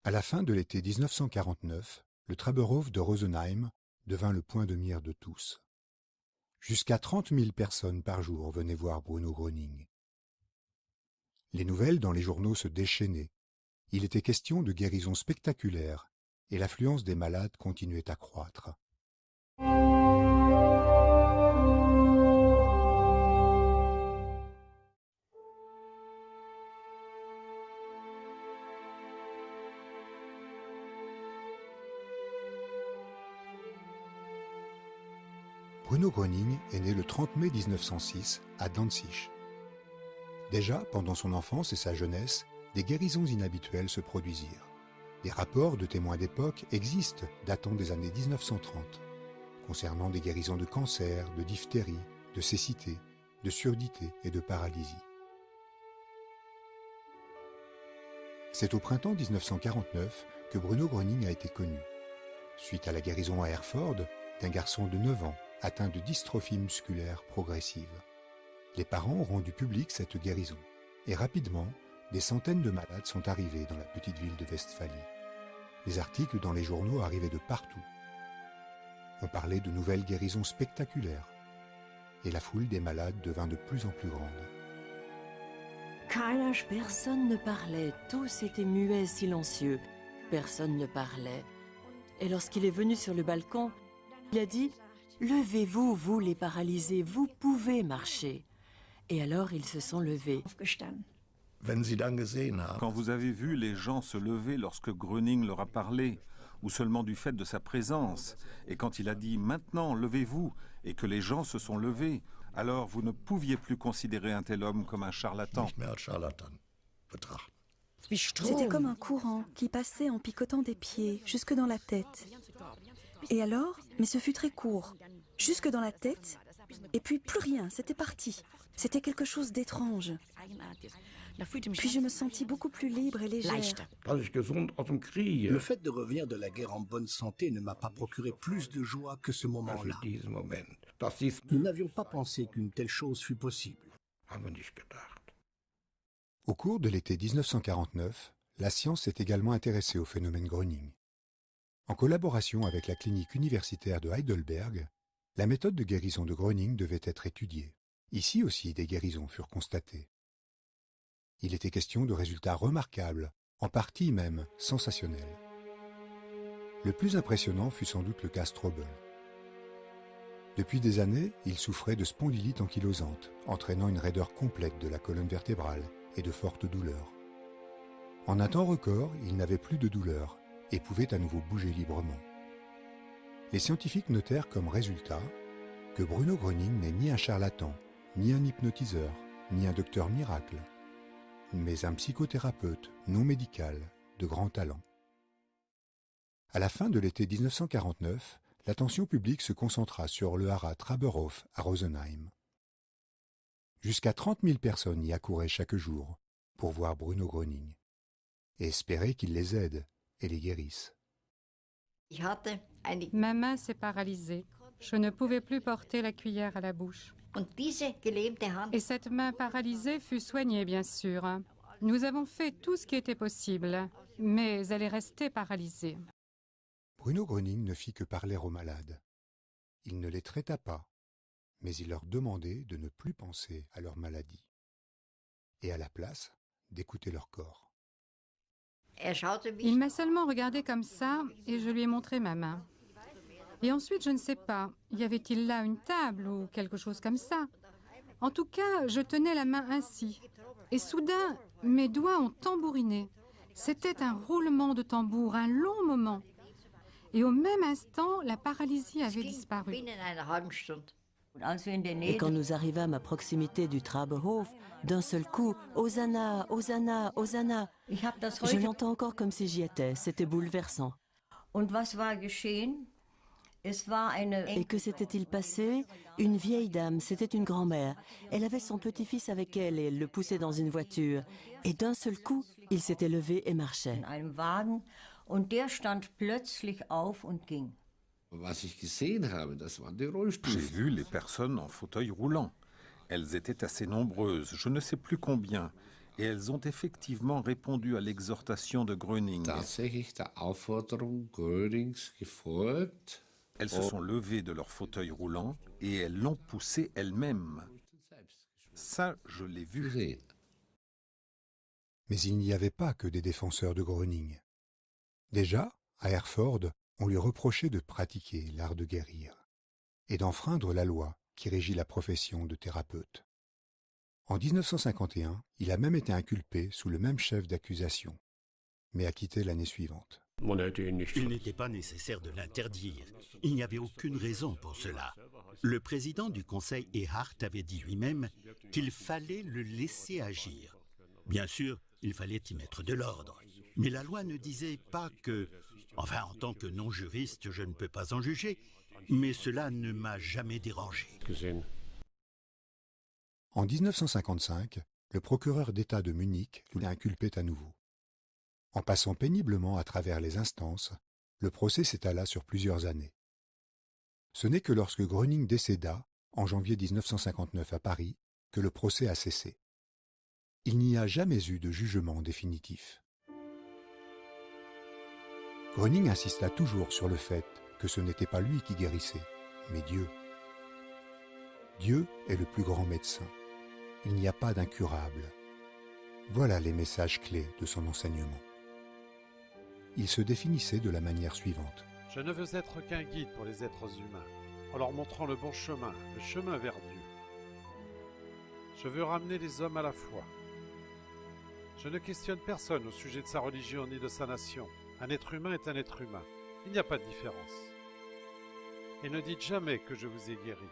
À la fin de l'été 1949, le Trauberhof de Rosenheim devint le point de mire de tous. Jusqu'à 30 000 personnes par jour venaient voir Bruno Gröning. Les nouvelles dans les journaux se déchaînaient. Il était question de guérisons spectaculaires et l'affluence des malades continuait à croître. Bruno Gröning est né le 30 mai 1906 à Danzig. Déjà, pendant son enfance et sa jeunesse, des guérisons inhabituelles se produisirent. Des rapports de témoins d'époque existent datant des années 1930, concernant des guérisons de cancer, de diphtérie, de cécité, de surdité et de paralysie. C'est au printemps 1949 que Bruno Gröning a été connu, suite à la guérison à Herford d'un garçon de 9 ans atteint de dystrophie musculaire progressive. Les parents ont rendu publique cette guérison, et rapidement, des centaines de malades sont arrivés dans la petite ville de Westphalie. Les articles dans les journaux arrivaient de partout. On parlait de nouvelles guérisons spectaculaires, et la foule des malades devint de plus en plus grande. Personne ne parlait, tous étaient muets, silencieux. Personne ne parlait. Et lorsqu'il est venu sur le balcon, il a dit « Levez-vous, vous les paralysés, vous pouvez marcher ». Et alors ils se sont levés. Quand vous avez vu les gens se lever lorsque Gröning leur a parlé, ou seulement du fait de sa présence, et quand il a dit « Maintenant, levez-vous » et que les gens se sont levés, alors vous ne pouviez plus considérer un tel homme comme un charlatan. C'était comme un courant qui passait en picotant des pieds jusque dans la tête. Et alors, mais ce fut très court, jusque dans la tête, et puis plus rien, c'était parti. C'était quelque chose d'étrange. Puis je me sentis beaucoup plus libre et légère. Le fait de revenir de la guerre en bonne santé ne m'a pas procuré plus de joie que ce moment-là. Nous n'avions pas pensé qu'une telle chose fût possible. Au cours de l'été 1949, la science s'est également intéressée au phénomène Gröning. En collaboration avec la clinique universitaire de Heidelberg, la méthode de guérison de Gröning devait être étudiée. Ici aussi, des guérisons furent constatées. Il était question de résultats remarquables, en partie même sensationnels. Le plus impressionnant fut sans doute le cas Strobel. Depuis des années, il souffrait de spondylite ankylosante, entraînant une raideur complète de la colonne vertébrale et de fortes douleurs. En un temps record, il n'avait plus de douleur et pouvait à nouveau bouger librement. Les scientifiques notèrent comme résultat que Bruno Gröning n'est ni un charlatan, ni un hypnotiseur, ni un docteur miracle, mais un psychothérapeute non médical de grand talent. À la fin de l'été 1949, l'attention publique se concentra sur le haras Trauberhof à Rosenheim. Jusqu'à 30 000 personnes y accouraient chaque jour pour voir Bruno Gröning et espérer qu'il les aide et les guérisse. Ma main s'est paralysée. Je ne pouvais plus porter la cuillère à la bouche. Et cette main paralysée fut soignée, bien sûr. Nous avons fait tout ce qui était possible, mais elle est restée paralysée. Bruno Gröning ne fit que parler aux malades. Il ne les traita pas, mais il leur demandait de ne plus penser à leur maladie et à la place d'écouter leur corps. Il m'a seulement regardé comme ça et je lui ai montré ma main. Et ensuite, je ne sais pas, y avait-il là une table ou quelque chose comme ça? En tout cas, je tenais la main ainsi. Et soudain, mes doigts ont tambouriné. C'était un roulement de tambour, un long moment. Et au même instant, la paralysie avait disparu. Et quand nous arrivâmes à proximité du Trauberhof, d'un seul coup, « Hosanna, Hosanna, Hosanna !» Je l'entends encore comme si j'y étais, c'était bouleversant. Et que s'était-il passé? Une vieille dame, c'était une grand-mère. Elle avait son petit-fils avec elle et elle le poussait dans une voiture. Et d'un seul coup, il s'était levé et marchait. J'ai vu les personnes en fauteuil roulant. Elles étaient assez nombreuses, je ne sais plus combien. Et elles ont effectivement répondu à l'exhortation de Gröning. Elles se sont levées de leur fauteuil roulant et elles l'ont poussé elles-mêmes. Ça, je l'ai vu. Mais il n'y avait pas que des défenseurs de Gröning. Déjà, à Herford, on lui reprochait de pratiquer l'art de guérir et d'enfreindre la loi qui régit la profession de thérapeute. En 1951, il a même été inculpé sous le même chef d'accusation, mais acquitté l'année suivante. Il n'était pas nécessaire de l'interdire. Il n'y avait aucune raison pour cela. Le président du conseil Ehart avait dit lui-même qu'il fallait le laisser agir. Bien sûr, il fallait y mettre de l'ordre. Mais la loi ne disait pas que... Enfin, en tant que non-juriste, je ne peux pas en juger, mais cela ne m'a jamais dérangé. En 1955, le procureur d'État de Munich l'inculpait à nouveau. En passant péniblement à travers les instances, le procès s'étala sur plusieurs années. Ce n'est que lorsque Gröning décéda, en janvier 1959 à Paris, que le procès a cessé. Il n'y a jamais eu de jugement définitif. Gröning insista toujours sur le fait que ce n'était pas lui qui guérissait, mais Dieu. Dieu est le plus grand médecin. Il n'y a pas d'incurable. Voilà les messages clés de son enseignement. Il se définissait de la manière suivante. Je ne veux être qu'un guide pour les êtres humains, en leur montrant le bon chemin, le chemin vers Dieu. Je veux ramener les hommes à la foi. Je ne questionne personne au sujet de sa religion ni de sa nation. Un être humain est un être humain. Il n'y a pas de différence. Et ne dites jamais que je vous ai guéri.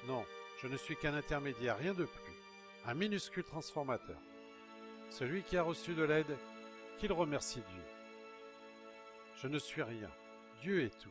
Non, je ne suis qu'un intermédiaire, rien de plus. Un minuscule transformateur. Celui qui a reçu de l'aide, qu'il remercie Dieu. Je ne suis rien. Dieu est tout.